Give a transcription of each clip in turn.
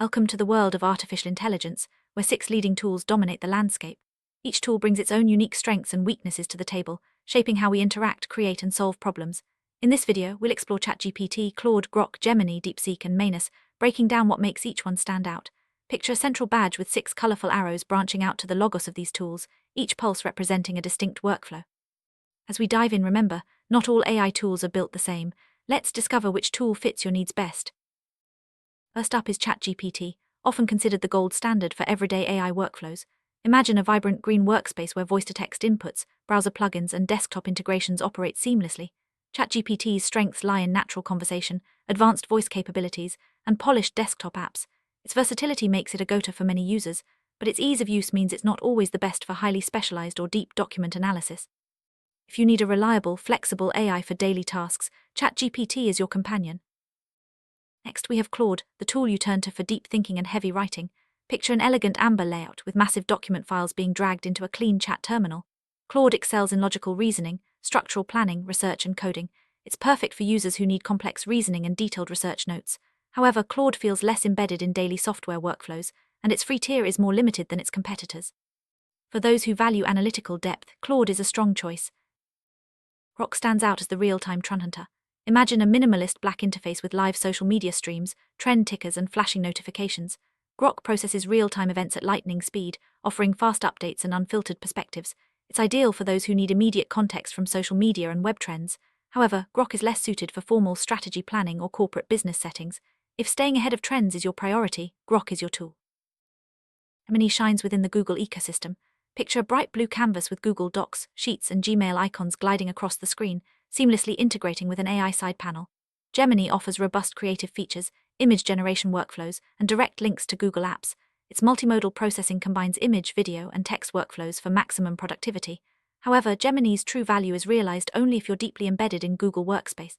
Welcome to the world of artificial intelligence, where 6 leading tools dominate the landscape. Each tool brings its own unique strengths and weaknesses to the table, shaping how we interact, create, and solve problems. In this video, we'll explore ChatGPT, Claude, Grok, Gemini, DeepSeek, and Manus, breaking down what makes each one stand out. Picture a central badge with 6 colorful arrows branching out to the logos of these tools, each pulse representing a distinct workflow. As we dive in, remember, not all AI tools are built the same. Let's discover which tool fits your needs best. First up is ChatGPT, often considered the gold standard for everyday AI workflows. Imagine a vibrant green workspace where voice-to-text inputs, browser plugins, and desktop integrations operate seamlessly. ChatGPT's strengths lie in natural conversation, advanced voice capabilities, and polished desktop apps. Its versatility makes it a go-to for many users, but its ease of use means it's not always the best for highly specialized or deep document analysis. If you need a reliable, flexible AI for daily tasks, ChatGPT is your companion. Next, we have Claude, the tool you turn to for deep thinking and heavy writing. Picture an elegant amber layout with massive document files being dragged into a clean chat terminal. Claude excels in logical reasoning, structural planning, research, and coding. It's perfect for users who need complex reasoning and detailed research notes. However, Claude feels less embedded in daily software workflows, and its free tier is more limited than its competitors. For those who value analytical depth, Claude is a strong choice. Grok stands out as the real-time Trendhunter. Imagine a minimalist black interface with live social media streams, trend tickers, and flashing notifications. Grok processes real-time events at lightning speed, offering fast updates and unfiltered perspectives. It's ideal for those who need immediate context from social media and web trends. However, Grok is less suited for formal strategy planning or corporate business settings. If staying ahead of trends is your priority, Grok is your tool. Gemini shines within the Google ecosystem. Picture a bright blue canvas with Google Docs, Sheets, and Gmail icons gliding across the screen, seamlessly integrating with an AI side panel. Gemini offers robust creative features, image generation workflows, and direct links to Google Apps. Its multimodal processing combines image, video, and text workflows for maximum productivity. However, Gemini's true value is realized only if you're deeply embedded in Google Workspace.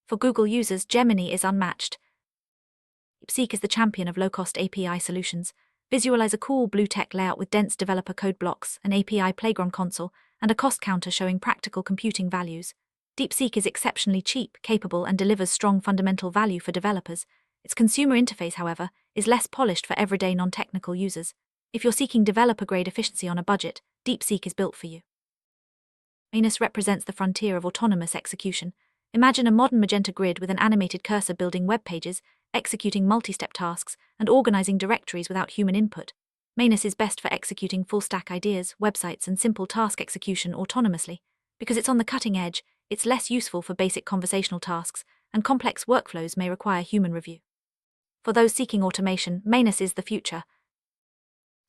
For Google users, Gemini is unmatched. DeepSeek is the champion of low-cost API solutions. Visualize a cool blue tech layout with dense developer code blocks, an API playground console, and a cost counter showing practical computing values. DeepSeek is exceptionally cheap, capable, and delivers strong fundamental value for developers. Its consumer interface, however, is less polished for everyday non-technical users. If you're seeking developer-grade efficiency on a budget, DeepSeek is built for you. Manus represents the frontier of autonomous execution. Imagine a modern magenta grid with an animated cursor building web pages, executing multi-step tasks, and organizing directories without human input. Manus is best for executing full-stack ideas, websites, and simple task execution autonomously. Because it's on the cutting edge, it's less useful for basic conversational tasks, and complex workflows may require human review. For those seeking automation, Manus is the future.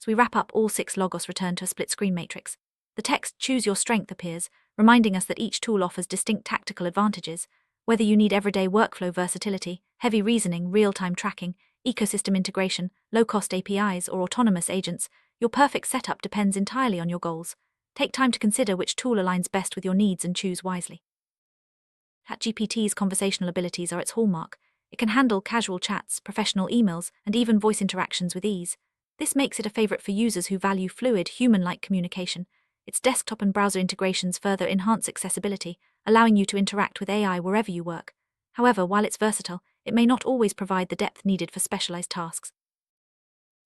As we wrap up, all 6 logos return to a split-screen matrix. The text "Choose Your Strength" appears, reminding us that each tool offers distinct tactical advantages. Whether you need everyday workflow versatility, heavy reasoning, real-time tracking, ecosystem integration, low-cost APIs, or autonomous agents, your perfect setup depends entirely on your goals. Take time to consider which tool aligns best with your needs and choose wisely. ChatGPT's conversational abilities are its hallmark. It can handle casual chats, professional emails, and even voice interactions with ease. This makes it a favorite for users who value fluid, human-like communication. Its desktop and browser integrations further enhance accessibility, allowing you to interact with AI wherever you work. However, while it's versatile, it may not always provide the depth needed for specialized tasks.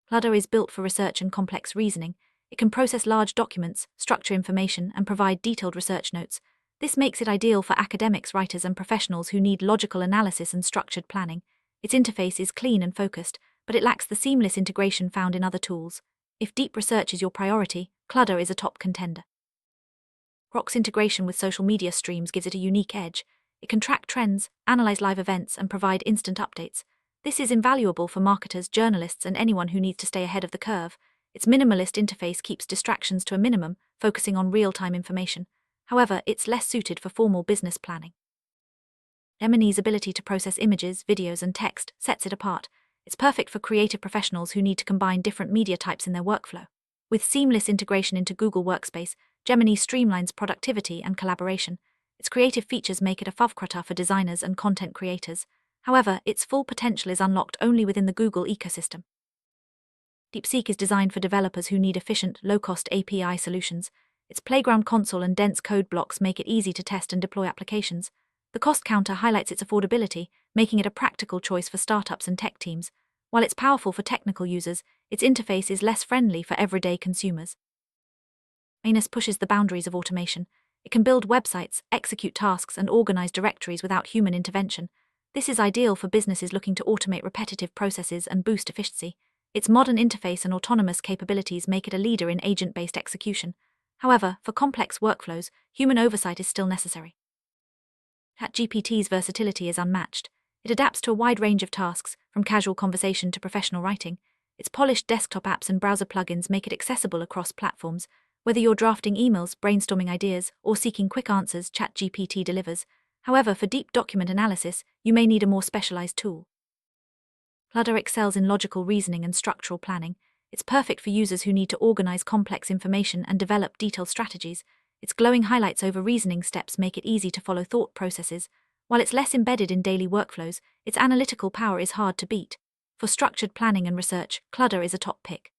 Claude is built for research and complex reasoning. It can process large documents, structure information, and provide detailed research notes. This makes it ideal for academics, writers, and professionals who need logical analysis and structured planning. Its interface is clean and focused, but it lacks the seamless integration found in other tools. If deep research is your priority, Claude is a top contender. Grok's integration with social media streams gives it a unique edge. It can track trends, analyze live events, and provide instant updates. This is invaluable for marketers, journalists, and anyone who needs to stay ahead of the curve. Its minimalist interface keeps distractions to a minimum, focusing on real-time information. However, it's less suited for formal business planning. Gemini's ability to process images, videos, and text sets it apart. It's perfect for creative professionals who need to combine different media types in their workflow. With seamless integration into Google Workspace, Gemini streamlines productivity and collaboration. Its creative features make it a favkrata for designers and content creators. However, its full potential is unlocked only within the Google ecosystem. DeepSeek is designed for developers who need efficient, low-cost API solutions. Its playground console and dense code blocks make it easy to test and deploy applications. The cost counter highlights its affordability, making it a practical choice for startups and tech teams. While it's powerful for technical users, its interface is less friendly for everyday consumers. Manus pushes the boundaries of automation. It can build websites, execute tasks, and organize directories without human intervention. This is ideal for businesses looking to automate repetitive processes and boost efficiency. Its modern interface and autonomous capabilities make it a leader in agent-based execution. However, for complex workflows, human oversight is still necessary. ChatGPT's versatility is unmatched. It adapts to a wide range of tasks, from casual conversation to professional writing. Its polished desktop apps and browser plugins make it accessible across platforms. Whether you're drafting emails, brainstorming ideas, or seeking quick answers, ChatGPT delivers. However, for deep document analysis, you may need a more specialized tool. Claude excels in logical reasoning and structural planning. It's perfect for users who need to organize complex information and develop detailed strategies. Its glowing highlights over reasoning steps make it easy to follow thought processes. While it's less embedded in daily workflows, its analytical power is hard to beat. For structured planning and research, Claude is a top pick.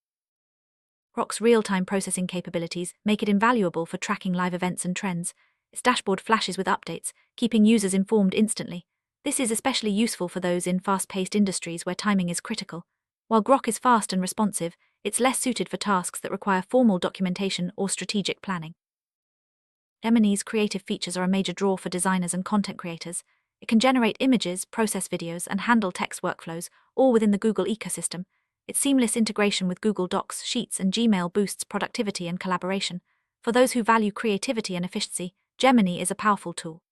Grok's real-time processing capabilities make it invaluable for tracking live events and trends. Its dashboard flashes with updates, keeping users informed instantly. This is especially useful for those in fast-paced industries where timing is critical. While Grok is fast and responsive, it's less suited for tasks that require formal documentation or strategic planning. Gemini's creative features are a major draw for designers and content creators. It can generate images, process videos, and handle text workflows, all within the Google ecosystem. Its seamless integration with Google Docs, Sheets, and Gmail boosts productivity and collaboration. For those who value creativity and efficiency, Gemini is a powerful tool.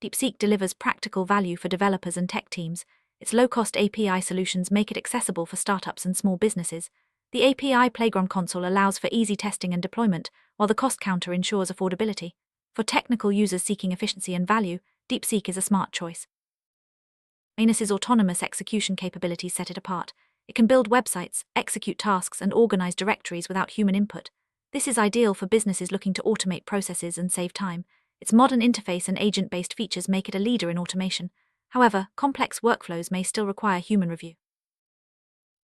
DeepSeek delivers practical value for developers and tech teams. Its low-cost API solutions make it accessible for startups and small businesses. The API Playground console allows for easy testing and deployment, while the cost counter ensures affordability. For technical users seeking efficiency and value, DeepSeek is a smart choice. Manus's autonomous execution capabilities set it apart. It can build websites, execute tasks, and organize directories without human input. This is ideal for businesses looking to automate processes and save time. Its modern interface and agent-based features make it a leader in automation. However, complex workflows may still require human review.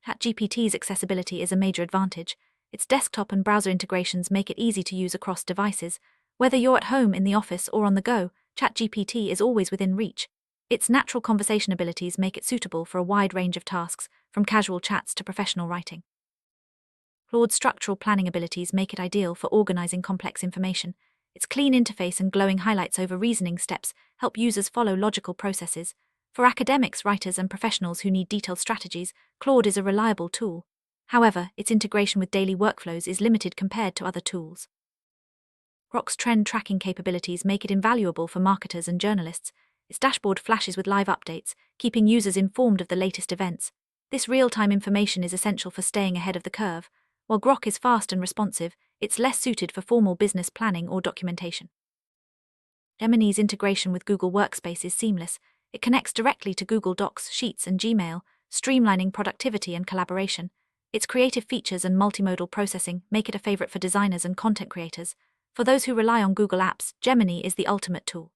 ChatGPT's accessibility is a major advantage. Its desktop and browser integrations make it easy to use across devices. Whether you're at home, in the office, or on the go, ChatGPT is always within reach. Its natural conversation abilities make it suitable for a wide range of tasks, from casual chats to professional writing. Claude's structural planning abilities make it ideal for organizing complex information. Its clean interface and glowing highlights over reasoning steps help users follow logical processes. For academics, writers, and professionals who need detailed strategies, Claude is a reliable tool. However, its integration with daily workflows is limited compared to other tools. Grok's trend tracking capabilities make it invaluable for marketers and journalists. Its dashboard flashes with live updates, keeping users informed of the latest events. This real-time information is essential for staying ahead of the curve. While Grok is fast and responsive, it's less suited for formal business planning or documentation. Gemini's integration with Google Workspace is seamless. It connects directly to Google Docs, Sheets, and Gmail, streamlining productivity and collaboration. Its creative features and multimodal processing make it a favorite for designers and content creators. For those who rely on Google Apps, Gemini is the ultimate tool.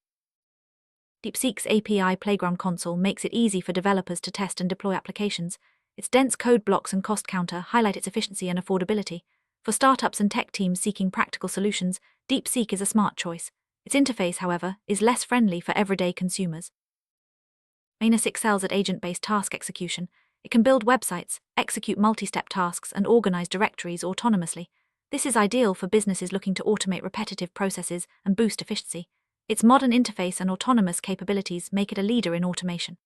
DeepSeek's API Playground console makes it easy for developers to test and deploy applications. Its dense code blocks and cost counter highlight its efficiency and affordability. For startups and tech teams seeking practical solutions, DeepSeek is a smart choice. Its interface, however, is less friendly for everyday consumers. Manus excels at agent-based task execution. It can build websites, execute multi-step tasks, and organize directories autonomously. This is ideal for businesses looking to automate repetitive processes and boost efficiency. Its modern interface and autonomous capabilities make it a leader in automation.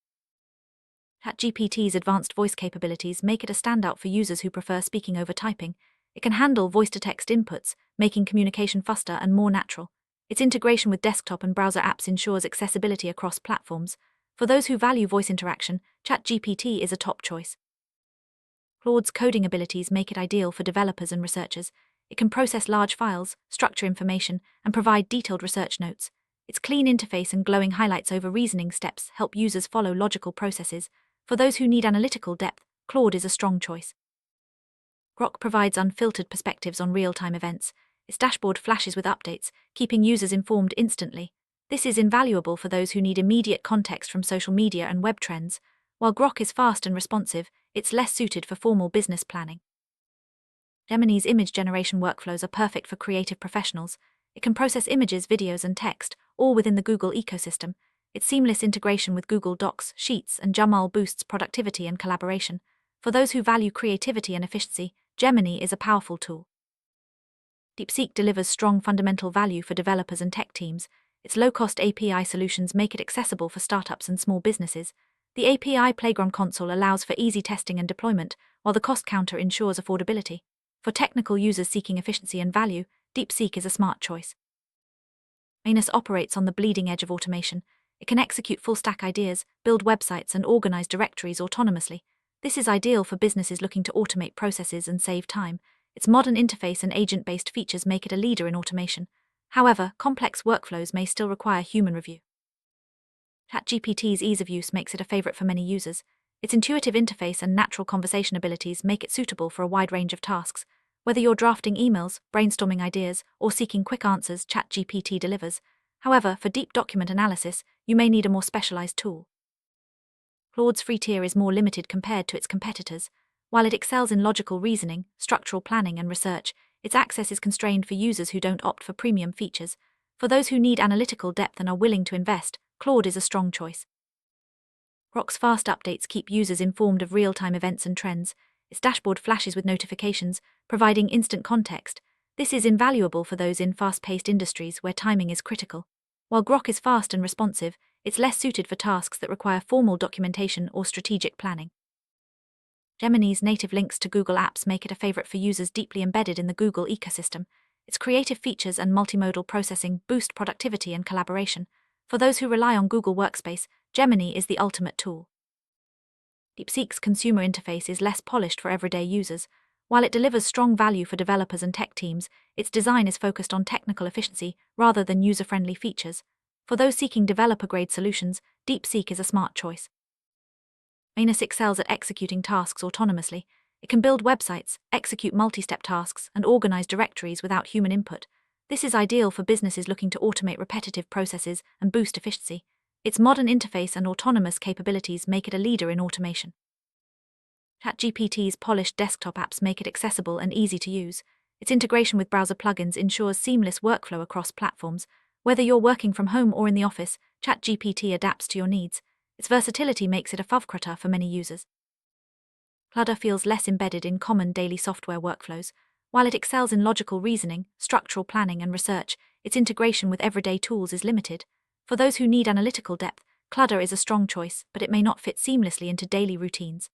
ChatGPT's advanced voice capabilities make it a standout for users who prefer speaking over typing. It can handle voice-to-text inputs, making communication faster and more natural. Its integration with desktop and browser apps ensures accessibility across platforms. For those who value voice interaction, ChatGPT is a top choice. Claude's coding abilities make it ideal for developers and researchers. It can process large files, structure information, and provide detailed research notes. Its clean interface and glowing highlights over reasoning steps help users follow logical processes. For those who need analytical depth, Claude is a strong choice. Grok provides unfiltered perspectives on real-time events. Its dashboard flashes with updates, keeping users informed instantly. This is invaluable for those who need immediate context from social media and web trends. While Grok is fast and responsive, it's less suited for formal business planning. Gemini's image generation workflows are perfect for creative professionals. It can process images, videos, and text, all within the Google ecosystem. Its seamless integration with Google Docs, Sheets, and Jamul boosts productivity and collaboration. For those who value creativity and efficiency, Gemini is a powerful tool. DeepSeek delivers strong fundamental value for developers and tech teams. Its low-cost API solutions make it accessible for startups and small businesses. The API Playground console allows for easy testing and deployment, while the cost counter ensures affordability. For technical users seeking efficiency and value, DeepSeek is a smart choice. Manus operates on the bleeding edge of automation. It can execute full-stack ideas, build websites, and organize directories autonomously. This is ideal for businesses looking to automate processes and save time. Its modern interface and agent-based features make it a leader in automation. However, complex workflows may still require human review. ChatGPT's ease of use makes it a favorite for many users. Its intuitive interface and natural conversation abilities make it suitable for a wide range of tasks. Whether you're drafting emails, brainstorming ideas, or seeking quick answers, ChatGPT delivers. However, for deep document analysis, you may need a more specialized tool. Claude's free tier is more limited compared to its competitors. While it excels in logical reasoning, structural planning, and research, its access is constrained for users who don't opt for premium features. For those who need analytical depth and are willing to invest, Claude is a strong choice. Grok's fast updates keep users informed of real-time events and trends. Its dashboard flashes with notifications, providing instant context. This is invaluable for those in fast-paced industries where timing is critical. While Grok is fast and responsive, it's less suited for tasks that require formal documentation or strategic planning. Gemini's native links to Google Apps make it a favorite for users deeply embedded in the Google ecosystem. Its creative features and multimodal processing boost productivity and collaboration. For those who rely on Google Workspace, Gemini is the ultimate tool. DeepSeek's consumer interface is less polished for everyday users. While it delivers strong value for developers and tech teams, its design is focused on technical efficiency rather than user-friendly features. For those seeking developer-grade solutions, DeepSeek is a smart choice. Manus excels at executing tasks autonomously. It can build websites, execute multi-step tasks, and organize directories without human input. This is ideal for businesses looking to automate repetitive processes and boost efficiency. Its modern interface and autonomous capabilities make it a leader in automation. ChatGPT's polished desktop apps make it accessible and easy to use. Its integration with browser plugins ensures seamless workflow across platforms. Whether you're working from home or in the office, ChatGPT adapts to your needs. Its versatility makes it a favorite for many users. Claude feels less embedded in common daily software workflows. While it excels in logical reasoning, structural planning, and research, its integration with everyday tools is limited. For those who need analytical depth, Claude is a strong choice, but it may not fit seamlessly into daily routines.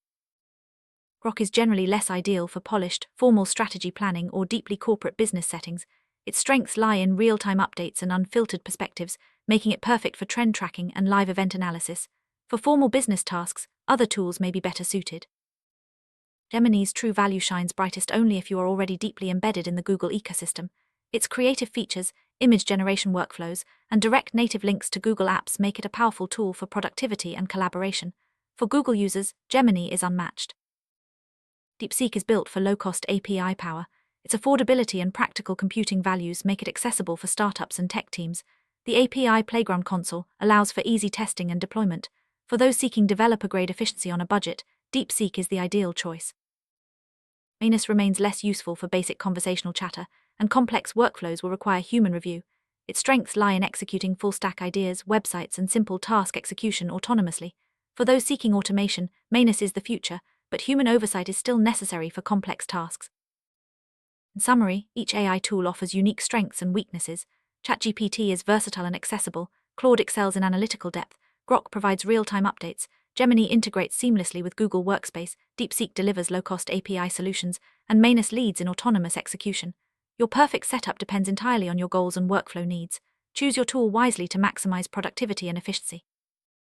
Grok is generally less ideal for polished, formal strategy planning or deeply corporate business settings. Its strengths lie in real-time updates and unfiltered perspectives, making it perfect for trend tracking and live event analysis. For formal business tasks, other tools may be better suited. Gemini's true value shines brightest only if you are already deeply embedded in the Google ecosystem. Its creative features, image generation workflows, and direct native links to Google Apps make it a powerful tool for productivity and collaboration. For Google users, Gemini is unmatched. DeepSeek is built for low-cost API power. Its affordability and practical computing values make it accessible for startups and tech teams. The API Playground console allows for easy testing and deployment. For those seeking developer-grade efficiency on a budget, DeepSeek is the ideal choice. Manus remains less useful for basic conversational chatter, and complex workflows will require human review. Its strengths lie in executing full-stack ideas, websites, and simple task execution autonomously. For those seeking automation, Manus is the future, but human oversight is still necessary for complex tasks. In summary, each AI tool offers unique strengths and weaknesses. ChatGPT is versatile and accessible, Claude excels in analytical depth, Grok provides real-time updates, Gemini integrates seamlessly with Google Workspace, DeepSeek delivers low-cost API solutions, and Manus leads in autonomous execution. Your perfect setup depends entirely on your goals and workflow needs. Choose your tool wisely to maximize productivity and efficiency.